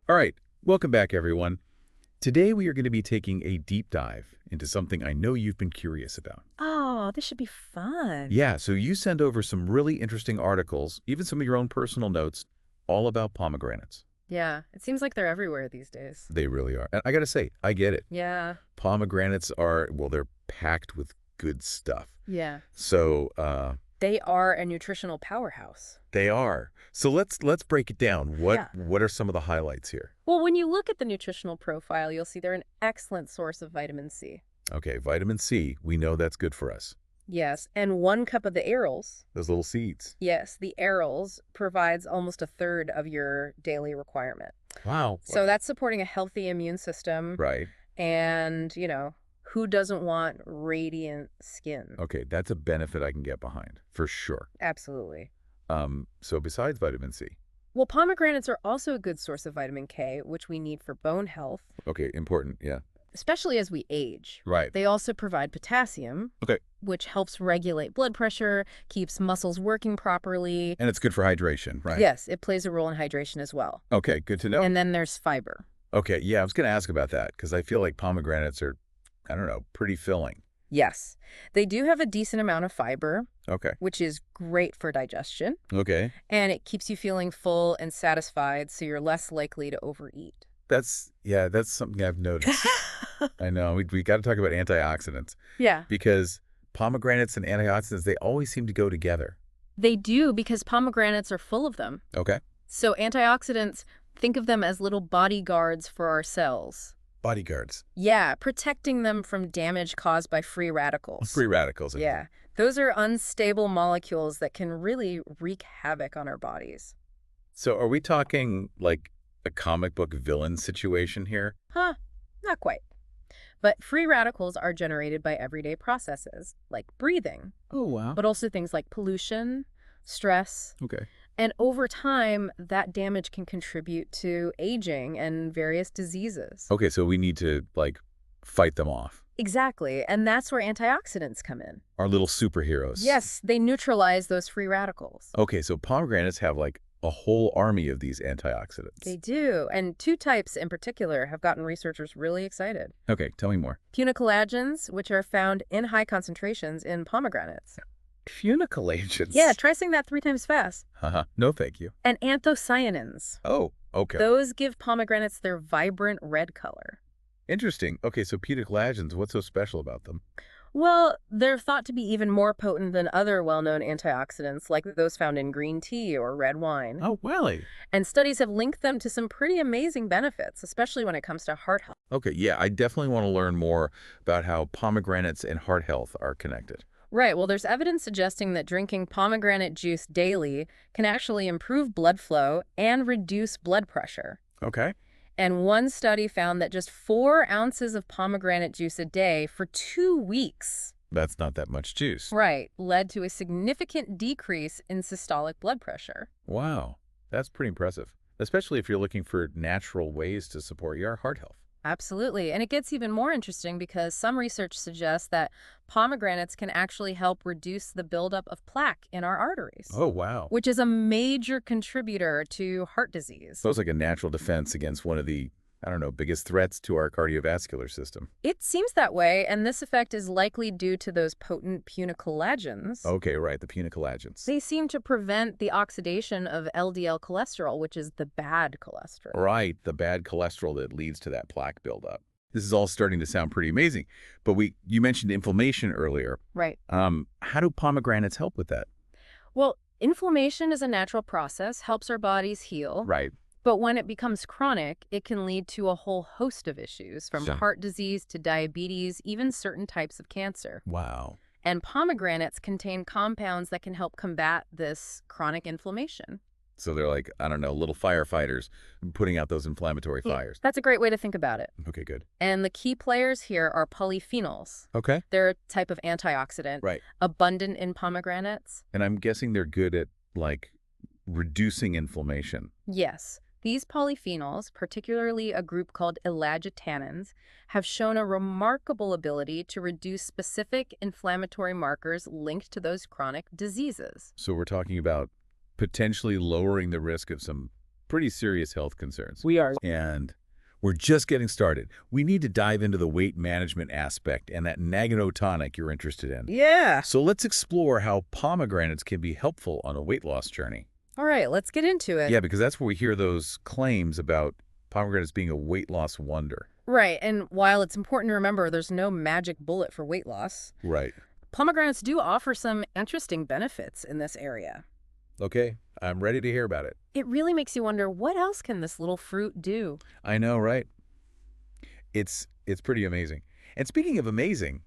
All right, welcome back, everyone. Today we are going to be taking a deep dive into something I know you've been curious about. Oh, this should be fun. Yeah, so you send over some really interesting articles, even some of your own personal notes, all about pomegranates. Yeah, it seems like they're everywhere these days. They really are. And I got to say, I get it. Yeah, Pomegranates are, well, they're packed with good stuff. yeah. So, They are a nutritional powerhouse. they are. So let's break it down. What Yeah. what are some of the highlights here? Well, when you look at the nutritional profile, you'll see they're an excellent source of vitamin C. Okay, vitamin C, we know that's good for us. Yes, and 1 cup of the arils, Those little seeds. yes, the arils provides almost a third of your daily requirement. Wow. So that's supporting a healthy immune system. Right. And, who doesn't want radiant skin? Okay, that's a benefit I can get behind, for sure. Absolutely. So besides vitamin C, Well, pomegranates are also a good source of vitamin K, which we need for bone health, okay, important, yeah. especially as we age. Right. They also provide potassium, Okay, which helps regulate blood pressure, keeps muscles working properly. and it's good for hydration, right? Yes, it plays a role in hydration as well. Okay, good to know. And then there's fiber. Okay, yeah, I was going to ask about that because I feel like pomegranates are, I don't know, pretty filling. Yes, they do have a decent amount of fiber, Okay, which is great for digestion, okay. and it keeps you feeling full and satisfied, so you're less likely to overeat. That's something I've noticed. I know, we got to talk about antioxidants Yeah. because pomegranates and antioxidants, they always seem to go together. They do because pomegranates are full of them. Okay. So antioxidants, think of them as little bodyguards for our cells. Bodyguards. Yeah, protecting them from damage caused by free radicals. Free radicals. Yeah, those are unstable molecules that can really wreak havoc on our bodies. So are we talking like a comic book villain situation here? Huh, not quite. But free radicals are generated by everyday processes, like breathing, Oh, wow. but also things like pollution, stress. Okay. And over time, that damage can contribute to aging and various diseases. Okay, so we need to, like, fight them off. Exactly, and that's where antioxidants come in. Our little superheroes. Yes, they neutralize those free radicals. Okay, so pomegranates have, like, a whole army of these antioxidants. They do, and 2 types in particular have gotten researchers really excited. Okay, tell me more. Punicolagens, which are found in high concentrations in pomegranates. Funiculations. Yeah, try saying that 3 times fast. No, thank you. And anthocyanins. Oh, okay. Those give pomegranates their vibrant red color. Interesting. Okay, so punicolagens, what's so special about them? Well, they're thought to be even more potent than other well-known antioxidants, like those found in green tea or red wine. Oh, really? And studies have linked them to some pretty amazing benefits, especially when it comes to heart health. Okay, yeah, I definitely want to learn more about how pomegranates and heart health are connected. Right, well, there's evidence suggesting that drinking pomegranate juice daily can actually improve blood flow and reduce blood pressure. Okay. And one study found that just 4 ounces of pomegranate juice a day for 2 weeks, That's not that much juice. right, led to a significant decrease in systolic blood pressure. Wow, that's pretty impressive, especially if you're looking for natural ways to support your heart health. Absolutely. And it gets even more interesting because some research suggests that pomegranates can actually help reduce the buildup of plaque in our arteries, Oh, wow. which is a major contributor to heart disease. So it's like a natural defense against one of the, I don't know, biggest threats to our cardiovascular system. It seems that way, and this effect is likely due to those potent punicolagens. Okay, right, the punicolagens. They seem to prevent the oxidation of LDL cholesterol, which is the bad cholesterol. Right, the bad cholesterol that leads to that plaque buildup. This is all starting to sound pretty amazing, but you mentioned inflammation earlier. Right. How do pomegranates help with that? Well, inflammation is a natural process, helps our bodies heal. Right. But when it becomes chronic, it can lead to a whole host of issues, from Sure. heart disease to diabetes, even certain types of cancer. Wow. And pomegranates contain compounds that can help combat this chronic inflammation. So they're like, I don't know, little firefighters putting out those inflammatory Yeah, fires. that's a great way to think about it. Okay, good. And the key players here are polyphenols. Okay. They're a type of antioxidant, Right. abundant in pomegranates. And I'm guessing they're good at, like, reducing inflammation. Yes. These polyphenols, particularly a group called elagitannins, have shown a remarkable ability to reduce specific inflammatory markers linked to those chronic diseases. So we're talking about potentially lowering the risk of some pretty serious health concerns. We are. And we're just getting started. We need to dive into the weight management aspect and that naganotonic you're interested in. Yeah. So let's explore how pomegranates can be helpful on a weight loss journey. All right, let's get into it. Yeah, because that's where we hear those claims about pomegranates being a weight loss wonder. Right, and while it's important to remember there's no magic bullet for weight loss, Right. pomegranates do offer some interesting benefits in this area. Okay, I'm ready to hear about it. It really makes you wonder, what else can this little fruit do? I know, right? It's pretty amazing. And speaking of amazing,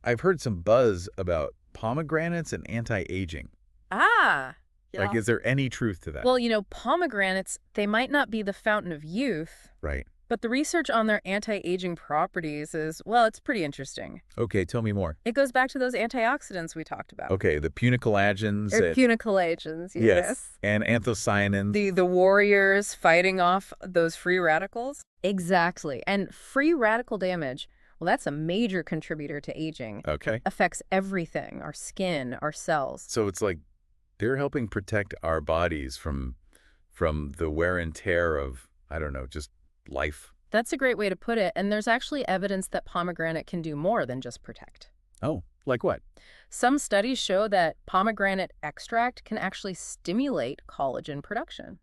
I've heard some buzz about pomegranates and anti-aging. Ah, yeah. Like, is there any truth to that? Well, pomegranates, they might not be the fountain of youth, Right. but the research on their anti-aging properties is, well, it's pretty interesting. Okay, tell me more. It goes back to those antioxidants we talked about. Okay, the punicolagens. Punicolagens, yes. And anthocyanins. The warriors fighting off those free radicals? Exactly. And free radical damage, well, that's a major contributor to aging. Okay. Affects everything, our skin, our cells. So it's like they're helping protect our bodies from the wear and tear of, I don't know, just life. That's a great way to put it. And there's actually evidence that pomegranate can do more than just protect. Oh, like what? Some studies show that pomegranate extract can actually stimulate collagen production.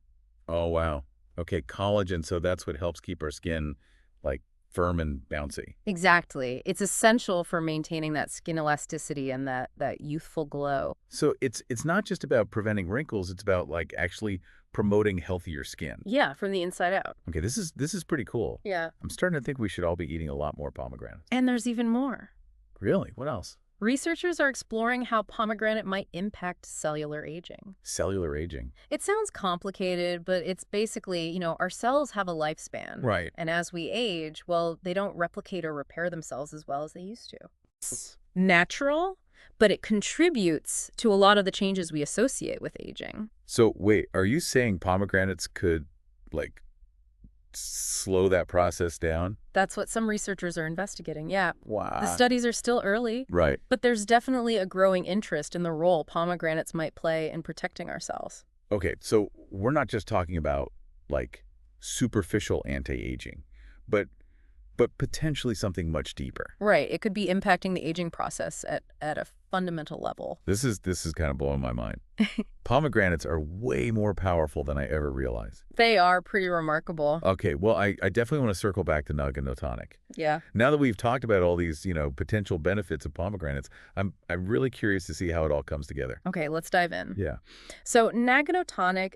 Oh, wow. Okay, collagen, so that's what helps keep our skin, like, firm and bouncy. Exactly. It's essential for maintaining that skin elasticity and that youthful glow. So it's not just about preventing wrinkles, it's about, like, actually promoting healthier skin. Yeah, from the inside out. Okay, this is pretty cool. Yeah. I'm starting to think we should all be eating a lot more pomegranates. And there's even more. Really? What else? Researchers are exploring how pomegranate might impact cellular aging. Cellular aging. It sounds complicated, but it's basically, our cells have a lifespan. Right. And as we age, well, they don't replicate or repair themselves as well as they used to. It's natural, but it contributes to a lot of the changes we associate with aging. So wait, are you saying pomegranates could, like, slow that process down? That's what some researchers are investigating, yeah. Wow. The studies are still early, Right. but there's definitely a growing interest in the role pomegranates might play in protecting our cells. Okay, so we're not just talking about, like, superficial anti-aging, but potentially something much deeper. Right. It could be impacting the aging process at a fundamental level. This is kind of blowing my mind. Pomegranates are way more powerful than I ever realized. They are pretty remarkable. Okay, well, I definitely want to circle back to naganotonic. Yeah. Now that we've talked about all these, potential benefits of pomegranates, I'm really curious to see how it all comes together. Okay, let's dive in. Yeah. So naganotonic,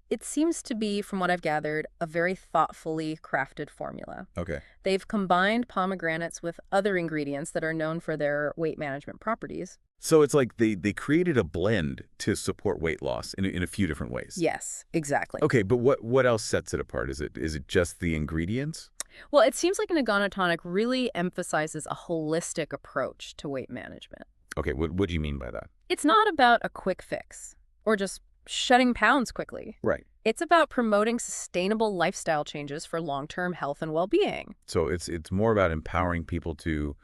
it seems to be, from what I've gathered, a very thoughtfully crafted formula. Okay. They've combined pomegranates with other ingredients that are known for their weight management properties. So it's like they created a blend to support weight loss in a few different ways. Yes, exactly. Okay, but what else sets it apart? Is it just the ingredients? Well, it seems like naganotonic really emphasizes a holistic approach to weight management. Okay, what do you mean by that? It's not about a quick fix or just shedding pounds quickly. Right. It's about promoting sustainable lifestyle changes for long-term health and well-being. So it's more about empowering people to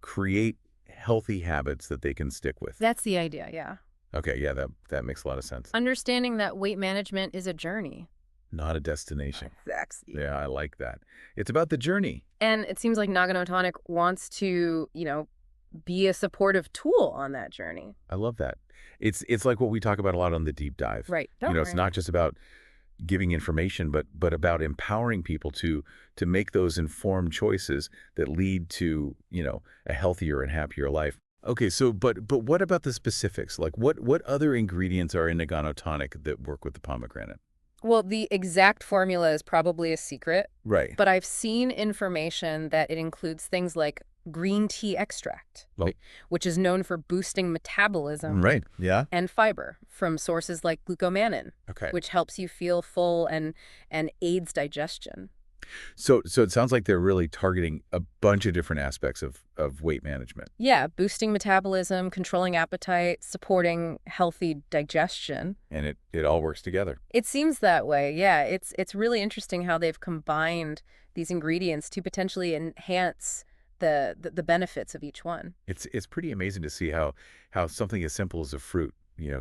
create healthy habits that they can stick with. That's the idea, yeah. Okay, yeah, that makes a lot of sense. Understanding that weight management is a journey. Not a destination. Exactly. Yeah, I like that. It's about the journey. And it seems like naganotonic wants to, be a supportive tool on that journey. I love that. It's like what we talk about a lot on the deep dive. Right. It's not just about giving information, but about empowering people to make those informed choices that lead to, a healthier and happier life. Okay, so but what about the specifics? Like what other ingredients are in naganotonic that work with the pomegranate? Well, the exact formula is probably a secret, Right. but I've seen information that it includes things like green tea extract, Right. which is known for boosting metabolism, Right. Yeah. and fiber from sources like glucomannan, Okay. which helps you feel full and aids digestion. So it sounds like they're really targeting a bunch of different aspects of weight management. Yeah, boosting metabolism, controlling appetite, supporting healthy digestion. And it all works together. It seems that way, yeah. It's really interesting how they've combined these ingredients to potentially enhance the benefits of each one. It's pretty amazing to see how something as simple as a fruit,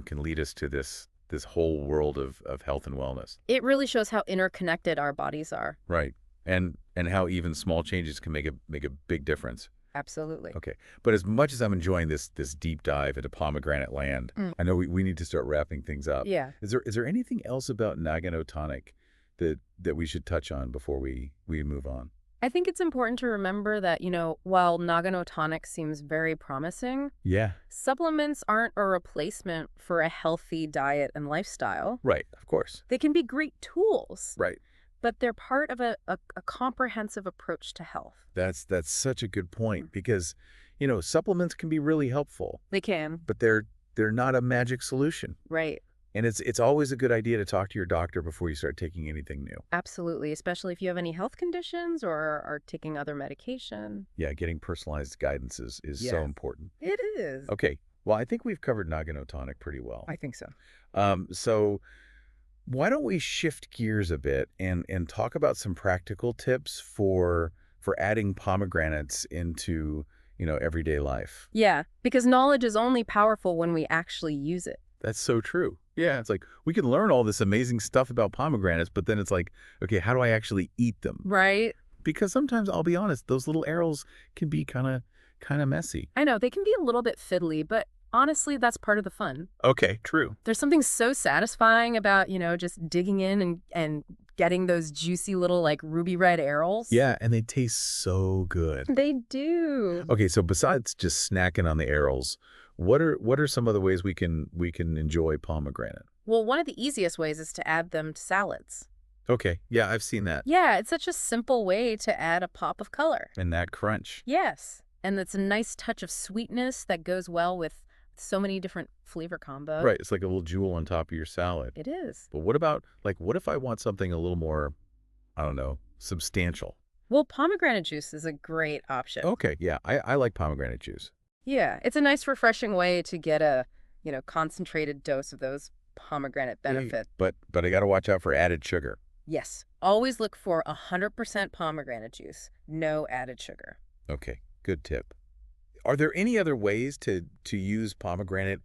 can lead us to this this whole world of health and wellness. It really shows how interconnected our bodies are. Right. And how even small changes can make a big difference. Absolutely. Okay. But as much as I'm enjoying this deep dive into pomegranate land, Mm. I know we need to start wrapping things up. Yeah. Is there anything else about Nagano tonic that we should touch on before we move on? I think it's important to remember that, while Nagano tonic seems very promising, Yeah. supplements aren't a replacement for a healthy diet and lifestyle. Right. Of course. They can be great tools, Right. but they're part of a comprehensive approach to health. That's such a good point because, supplements can be really helpful, They can. but they're not a magic solution. Right. And it's always a good idea to talk to your doctor before you start taking anything new. Absolutely, especially if you have any health conditions or are taking other medication. Yeah, getting personalized guidance is so Yeah. important. It is. Okay, well, I think we've covered Nagano tonic pretty well. I think so. So why don't we shift gears a bit and talk about some practical tips for adding pomegranates into, everyday life? Yeah, because knowledge is only powerful when we actually use it. That's so true. Yeah, it's like we can learn all this amazing stuff about pomegranates, but then it's like, okay, how do I actually eat them? Right? Because sometimes, I'll be honest, those little arrows can be kind of messy. I know, they can be a little bit fiddly, but honestly, that's part of the fun. Okay, true. There's something so satisfying about, just digging in and getting those juicy little, like, ruby red arrows. Yeah, and they taste so good. They do. Okay, so besides just snacking on the arrows, what are some other ways we can enjoy pomegranate? Well, one of the easiest ways is to add them to salads. Okay, yeah, I've seen that. Yeah, it's such a simple way to add a pop of color. And that crunch. Yes, and it's a nice touch of sweetness that goes well with so many different flavor combos. Right, it's like a little jewel on top of your salad. It is. But what about, what if I want something a little more, I don't know, substantial? Well, pomegranate juice is a great option. Okay, yeah, I like pomegranate juice. Yeah, it's a nice, refreshing way to get a, concentrated dose of those pomegranate benefits. But I got to watch out for added sugar. Yes, always look for 100% pomegranate juice, no added sugar. Okay, good tip. Are there any other ways to use pomegranate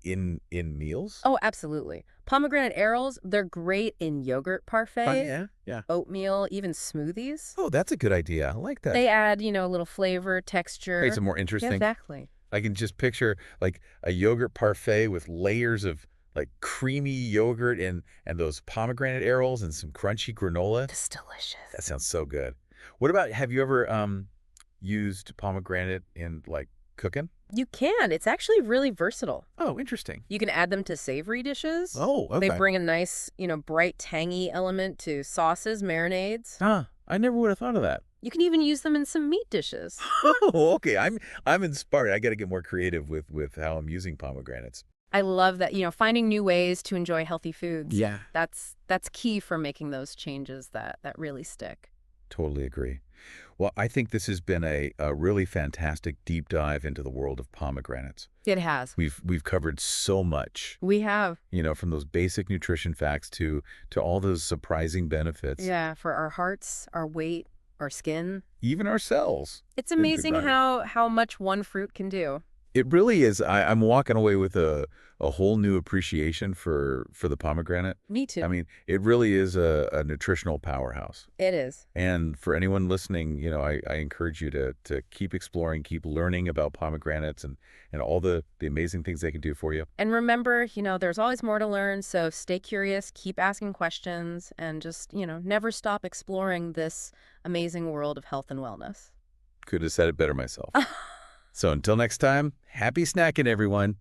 in meals? Oh, absolutely. Pomegranate arrows, they're great in yogurt parfaits, Yeah. oatmeal, even smoothies. Oh, that's a good idea. I like that. They add, a little flavor, texture. Makes it more Yeah, interesting. exactly. I can just picture like a yogurt parfait with layers of like creamy yogurt and those pomegranate arrows and some crunchy granola. It's delicious. That sounds so good. What about, have you ever used pomegranate in like cooking? You can. It's actually really versatile. Oh, interesting. You can add them to savory dishes. Oh, okay. They bring a nice, bright, tangy element to sauces, marinades. I never would have thought of that. You can even use them in some meat dishes. Oh, okay. I'm inspired. I got to get more creative with how I'm using pomegranates. I love that, finding new ways to enjoy healthy foods. Yeah. That's key for making those changes that really stick. Totally agree. Well, I think this has been a really fantastic deep dive into the world of pomegranates. It has. We've covered so much, We have. from those basic nutrition facts to all those surprising benefits. Yeah, for our hearts, our weight, our skin. Even our cells. It's amazing how much one fruit can do. It really is. I'm walking away with a whole new appreciation for the pomegranate. Me too. I mean, it really is a nutritional powerhouse. It is. And for anyone listening, I encourage you to keep exploring, keep learning about pomegranates and all the amazing things they can do for you. And remember, there's always more to learn, so stay curious, keep asking questions, and just, never stop exploring this amazing world of health and wellness. Could have said it better myself. So until next time, happy snacking, everyone.